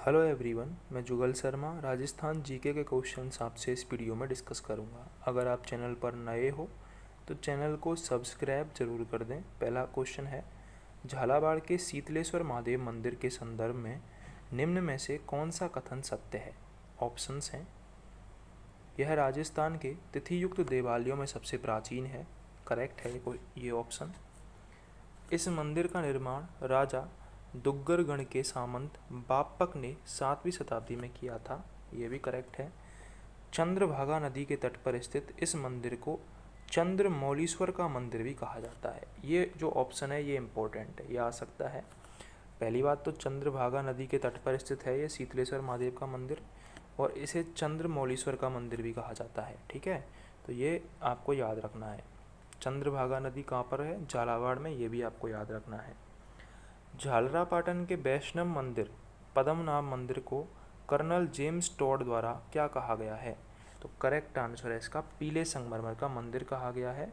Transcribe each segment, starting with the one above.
Hello everyone, मैं जुगल Sharma Rajasthan GK के questions आपसे इस वीडियो में डिस्कस करूंगा। अगर आप चैनल पर नए हो तो चैनल को सब्सक्राइब जरूर कर दें। पहला क्वेश्चन है, झालावाड़ के शीतलेश्वर महादेव मंदिर के संदर्भ में निम्न में से कौन सा कथन सत्य है? ऑप्शंस हैं, यह राजस्थान के तिथि युक्त देवालयों में सबसे प्राचीन है। करेक्ट है ये ऑप्शन। इस मंदिर का निर्माण राजा दुग्गरगण के सामंत बापक ने 7वीं शताब्दी में किया था। ये भी करेक्ट है। चंद्रभागा नदी के तट पर स्थित इस मंदिर को चंद्रमौलीश्वर का मंदिर भी कहा जाता है। ये जो ऑप्शन है ये इम्पोर्टेंट है, ये आ सकता है। पहली बात तो चंद्रभागा नदी के तट पर स्थित है ये शीतलेश्वर महादेव का मंदिर, और इसे चंद्रमौलीश्वर का मंदिर भी कहा जाता है। ठीक है, तो ये आपको याद रखना है। चंद्रभागा नदी कहाँ पर है? झालावाड़ में, ये भी आपको याद रखना है। झालरापाटन के वैष्णव मंदिर पद्मनाभ मंदिर को कर्नल जेम्स टॉड द्वारा क्या कहा गया है? तो करेक्ट आंसर है इसका पीले संगमरमर का मंदिर कहा गया है।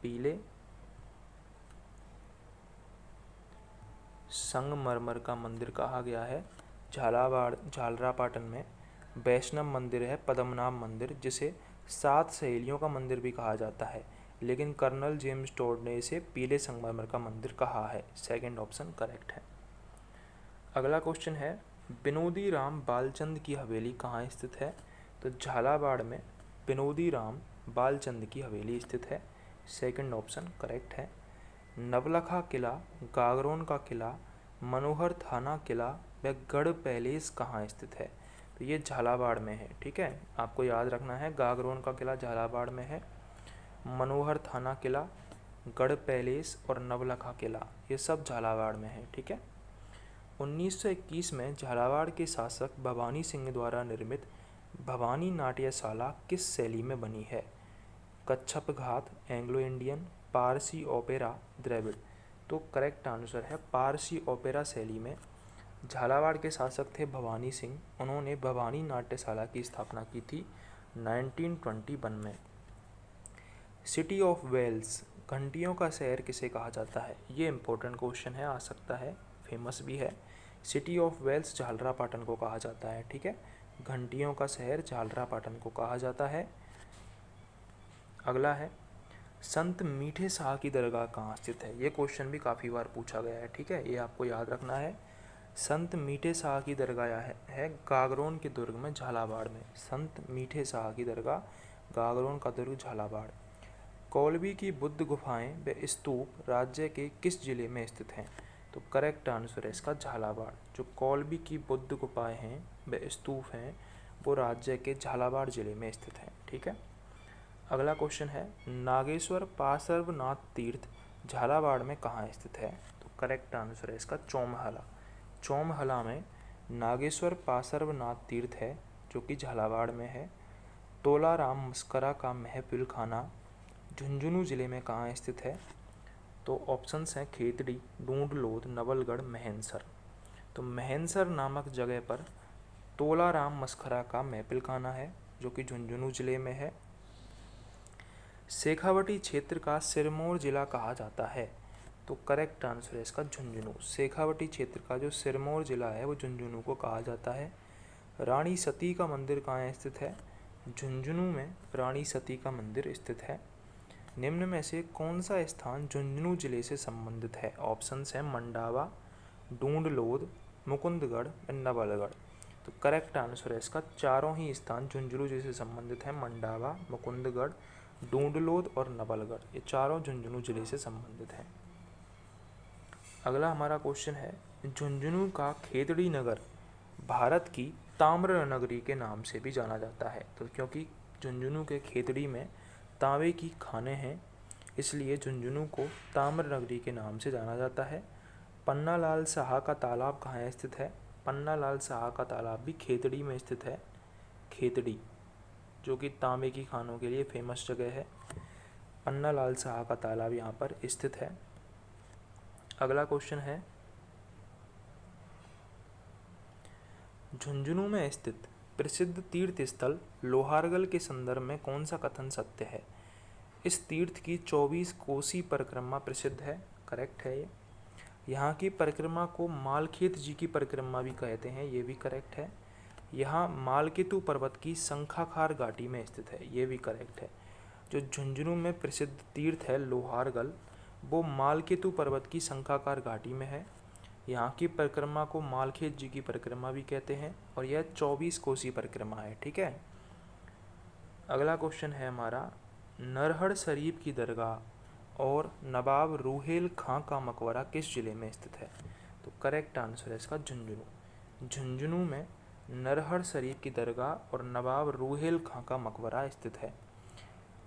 पीले संगमरमर का मंदिर कहा गया है। झालरापाटन में वैष्णव मंदिर है पद्मनाभ मंदिर, जिसे 7 सहेलियों का मंदिर भी कहा जाता है, लेकिन कर्नल जेम्स टॉड ने इसे पीले संगमरमर का मंदिर कहा है। सेकंड ऑप्शन करेक्ट है। अगला क्वेश्चन है, विनोदी राम बालचंद की हवेली कहाँ स्थित है? तो झालावाड़ में विनोदी राम बालचंद की हवेली स्थित है। सेकंड ऑप्शन करेक्ट है। नवलखा किला, गागरोन का किला, मनोहर थाना किला व गढ़ पैलेस कहाँ स्थित है? तो ये झालावाड़ में है। ठीक है, आपको याद रखना है, गागरोन का किला झालावाड़ में है, मनोहर थाना किला, गढ़ पैलेस और नवलखा किला ये सब झालावाड़ में है। ठीक है। 1921 में झालावाड़ के शासक भवानी सिंह द्वारा निर्मित भवानी नाट्यशाला किस शैली में बनी है? कच्छप घात, Anglo Indian, Parsi opera, Dravid. तो करेक्ट आंसर है पारसी ओपेरा शैली में। झालावाड़ के शासक थे भवानी सिंह, उन्होंने भवानी नाट्यशाला की स्थापना की थी 1921 में। सिटी ऑफ वेल्स, घंटियों का शहर किसे कहा जाता है? ये इंपॉर्टेंट क्वेश्चन है, आ सकता है, फेमस भी है। सिटी ऑफ वेल्स झालरापाटन को कहा जाता है। ठीक है, घंटियों का शहर झालरापाटन को कहा जाता है। अगला है, संत मीठे शाह की दरगाह कहाँ स्थित है? ये क्वेश्चन भी काफ़ी बार पूछा गया है। ठीक है, ये आपको याद रखना है। संत मीठे शाह की दरगाह है गागरोन के दुर्ग में, झालावाड़ में। संत मीठे शाह की दरगाह गागरोन का दुर्ग, झालावाड़। कौलवी की बुद्ध गुफाएं व स्तूप राज्य के किस जिले में स्थित हैं? तो करेक्ट आंसर है इसका झालावाड़। जो कौलवी की बुद्ध गुफाएं हैं व स्तूप हैं वो राज्य के झालावाड़ जिले में स्थित हैं। ठीक है। अगला क्वेश्चन है, नागेश्वर पार्श्वनाथ तीर्थ झालावाड़ में कहाँ स्थित है? तो करेक्ट आंसर है इसका चौमहला। चौमहला में नागेश्वर पार्श्वनाथ तीर्थ है जो कि झालावाड़ में है। तोलाराम मस्करा का महफिल खाना झुंझुनू जिले में कहाँ स्थित है? तो ऑप्शंस हैं खेतड़ी, ढूंढलोद, नवलगढ़, महेंसर। तो महेंसर नामक जगह पर तोलाराम मस्करा का महफिल खाना है जो कि झुंझुनू जिले में है। शेखावटी क्षेत्र का सिरमौर जिला कहा जाता है? तो करेक्ट आंसर है इसका झुंझुनू। शेखावटी क्षेत्र का जो सिरमौर जिला है वो झुंझुनू को कहा जाता है। रानी सती का मंदिर कहाँ स्थित है? झुंझुनू में रानी सती का मंदिर स्थित है। निम्न में से कौन सा स्थान झुंझुनू जिले से संबंधित है? ऑप्शंस हैं मंडावा, ढूंढलोद, मुकुंदगढ़, नवलगढ़। तो करेक्ट आंसर है इसका चारों ही स्थान झुंझुनू जिले से संबंधित है। मंडावा, मुकुंदगढ़, ढूंढलोद और नवलगढ़, ये चारों झुंझुनू जिले से संबंधित हैं। अगला हमारा क्वेश्चन है, झुंझुनू का खेतड़ी नगर भारत की ताम्र नगरी के नाम से भी जाना जाता है। तो क्योंकि झुंझुनू के खेतड़ी में तांबे की खानें हैं, इसलिए झुंझुनू को ताम्र नगरी के नाम से जाना जाता है। पन्नालाल साहा का तालाब कहाँ स्थित है? पन्नालाल साहा का तालाब भी खेतड़ी में स्थित है। खेतड़ी जो कि तांबे की खानों के लिए फेमस जगह है। पन्नालाल साहा का तालाब यहाँ पर स्थित है। अगला क्वेश्चन है, झुंझुनू में स्थित प्रसिद्ध तीर्थ स्थल लोहारगल के संदर्भ में कौन सा कथन सत्य है? इस तीर्थ की 24 कोसी परिक्रमा प्रसिद्ध है। करेक्ट है ये। यहाँ की परिक्रमा को मालखेत जी की परिक्रमा भी कहते हैं, ये भी करेक्ट है। यहाँ मालकेतु पर्वत की शंखाकार घाटी में स्थित है, ये भी करेक्ट है। जो झुंझुनू में प्रसिद्ध तीर्थ है लोहारगल, वो मालकेतु पर्वत की शंखाकार घाटी में है। यहाँ की परिक्रमा को मालखेत जी की परिक्रमा भी कहते हैं और यह 24 कोसी परिक्रमा है। ठीक है। अगला क्वेश्चन है हमारा, नरहर शरीफ की दरगाह और नवाब रूहेल खां का मकबरा किस जिले में स्थित है? तो करेक्ट आंसर है इसका झुंझुनू। झुंझुनू में नरहर शरीफ की दरगाह और नवाब रूहेल खां का मकबरा स्थित है।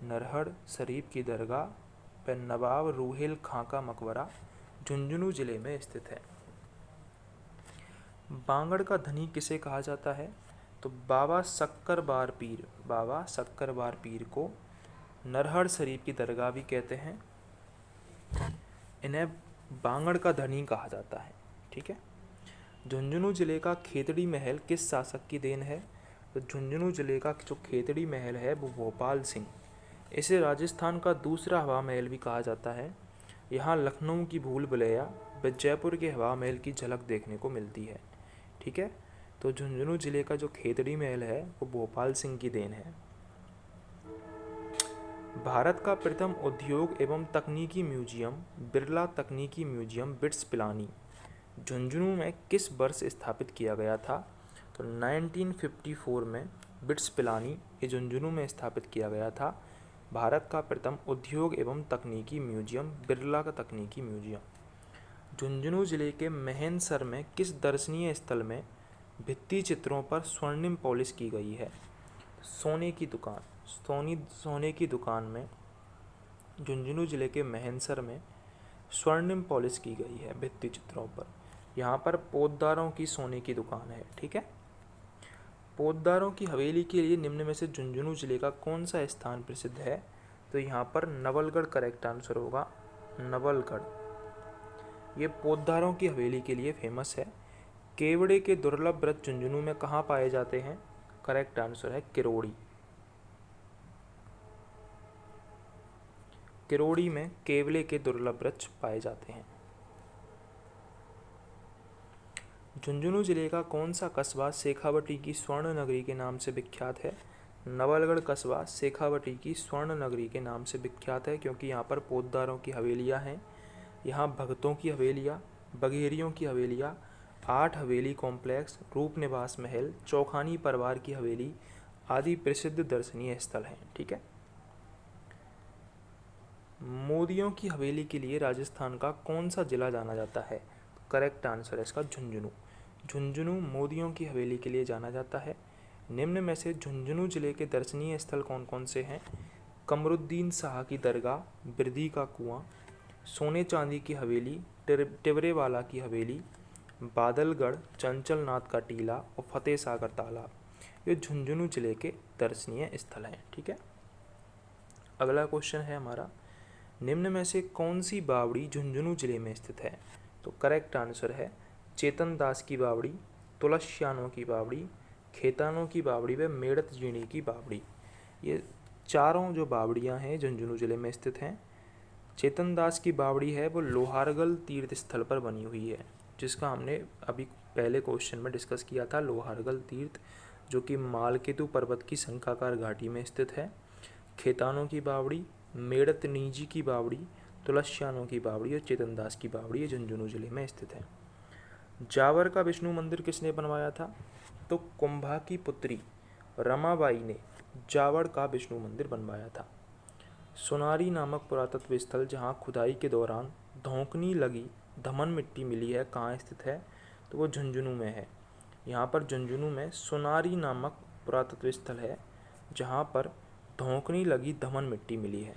नरहर शरीफ की दरगाह व नवाब रूहेल खां का मकबरा झुंझुनू जिले में स्थित है। बांगड़ का धनी किसे कहा जाता है? तो बाबा शक्करबार पीर, बाबा शक्करबार पीर को नरहर शरीफ की दरगाह भी कहते हैं। इन्हें बांगड़ का धनी कहा जाता है। ठीक है। झुंझुनू जिले का खेतड़ी महल किस शासक की देन है? तो झुंझुनू जिले का जो खेतड़ी महल है वो भोपाल सिंह, इसे राजस्थान का दूसरा हवा महल भी कहा जाता है। यहाँ लखनऊ की भूल भुलैया व जयपुर के हवा महल की झलक देखने को मिलती है। ठीक है। तो झुंझुनू जिले का जो खेतड़ी महल है वो भोपाल सिंह की देन है। भारत का प्रथम उद्योग एवं तकनीकी म्यूजियम बिरला तकनीकी म्यूजियम बिट्स पिलानी झुंझुनू में किस वर्ष स्थापित किया गया था? तो 1954 में बिट्स पिलानी ये झुंझुनू में स्थापित किया गया था। भारत का प्रथम उद्योग एवं तकनीकी म्यूजियम बिरला का तकनीकी म्यूजियम। झुंझुनू जिले के महेंद्रसर में किस दर्शनीय स्थल में भित्ति चित्रों पर स्वर्णिम पॉलिश की गई है? सोने की दुकान, सोने की दुकान में झुंझुनू जिले के महेंद्रसर में स्वर्णिम पॉलिश की गई है भित्ति चित्रों पर। यहाँ पर पोद्दारों की सोने की दुकान है। ठीक है। पोद्दारों की हवेली के लिए निम्न में से झुंझुनू जिले का कौन सा स्थान प्रसिद्ध है? तो यहाँ पर नवलगढ़ करेक्ट आंसर होगा, नवलगढ़। ये पोद्दारों की हवेली के लिए फेमस है। केवड़े के दुर्लभ वृक्ष झुंझुनू में कहाँ पाए जाते हैं? करेक्ट आंसर है किरोड़ी। किरोड़ी में केवड़े के दुर्लभ वृक्ष पाए जाते हैं। झुंझुनू जिले का कौन सा कस्बा शेखावटी की स्वर्ण नगरी के नाम से विख्यात है? नवलगढ़ कस्बा शेखावटी की स्वर्ण नगरी के नाम से विख्यात है क्योंकि यहाँ पर पोद्दारों की हवेलियाँ हैं। यहाँ भगतों की हवेलियाँ, बघेरियों की हवेलियाँ, 8 हवेली कॉम्प्लेक्स, रूप निवास महल, चौखानी परिवार की हवेली आदि प्रसिद्ध दर्शनीय स्थल हैं। ठीक है। मोदियों की हवेली के लिए राजस्थान का कौन सा जिला जाना जाता है? करेक्ट आंसर है इसका झुंझुनू। झुंझुनू मोदियों की हवेली के लिए जाना जाता है। निम्न में से झुंझुनू जिले के दर्शनीय स्थल कौन कौन से हैं? कमरुद्दीन शाह की दरगाह, बिरदी का कुआं, सोने चांदी की हवेली, टिबरेवाला की हवेली, बादलगढ़, चंचलनाथ का टीला और फतेह सागर तालाब, ये झुंझुनू जिले के दर्शनीय स्थल हैं। ठीक है। अगला क्वेश्चन है हमारा, निम्न में से कौन सी बावड़ी झुंझुनू जिले में स्थित है? तो करेक्ट आंसर है चेतन दास की बावड़ी, तुलसियानों की बावड़ी, खेतानों की बावड़ी व मेड़त जीणी की बावड़ी। ये चारों जो बावड़ियाँ हैं झुंझुनू जिले में स्थित हैं। चेतन दास की बावड़ी है वो लोहारगल तीर्थ स्थल पर बनी हुई है, जिसका हमने अभी पहले क्वेश्चन में डिस्कस किया था। लोहारगल तीर्थ जो कि मालकेतु पर्वत की शंखाकार घाटी में स्थित है। खेतानों की बावड़ी, मेड़त नीजी की बावड़ी, तुलसियानों की बावड़ी और चेतन दास की बावड़ी ये झुंझुनू जिले में स्थित है। जावर का विष्णु मंदिर किसने बनवाया था? तो कुंभा की पुत्री रमाबाई ने जावर का विष्णु मंदिर बनवाया था। सोनारी नामक पुरातत्व स्थल जहाँ खुदाई के दौरान धौंकनी लगी धमन मिट्टी मिली है, कहाँ स्थित है? तो वो झुंझुनू में है। यहाँ पर झुंझुनू में सोनारी नामक पुरातत्व स्थल है जहाँ पर धौंकनी लगी धमन मिट्टी मिली है।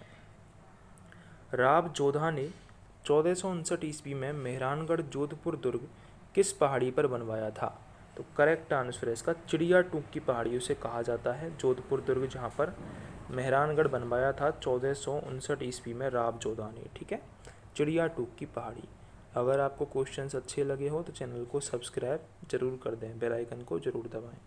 राव जोधा ने 1459 ईस्वी में मेहरानगढ़ जोधपुर दुर्ग किस पहाड़ी पर बनवाया था? तो करेक्ट आंसर है इसका चिड़िया टूक की पहाड़ियों से कहा जाता है जोधपुर दुर्ग, जहाँ पर मेहरानगढ़ बनवाया था 1459 ईस्वी में राव जोधा ने। ठीक है। चिड़िया टूक की पहाड़ी। अगर आपको क्वेश्चंस अच्छे लगे हो तो चैनल को सब्सक्राइब जरूर कर दें, बेल आइकन को जरूर दबाएं।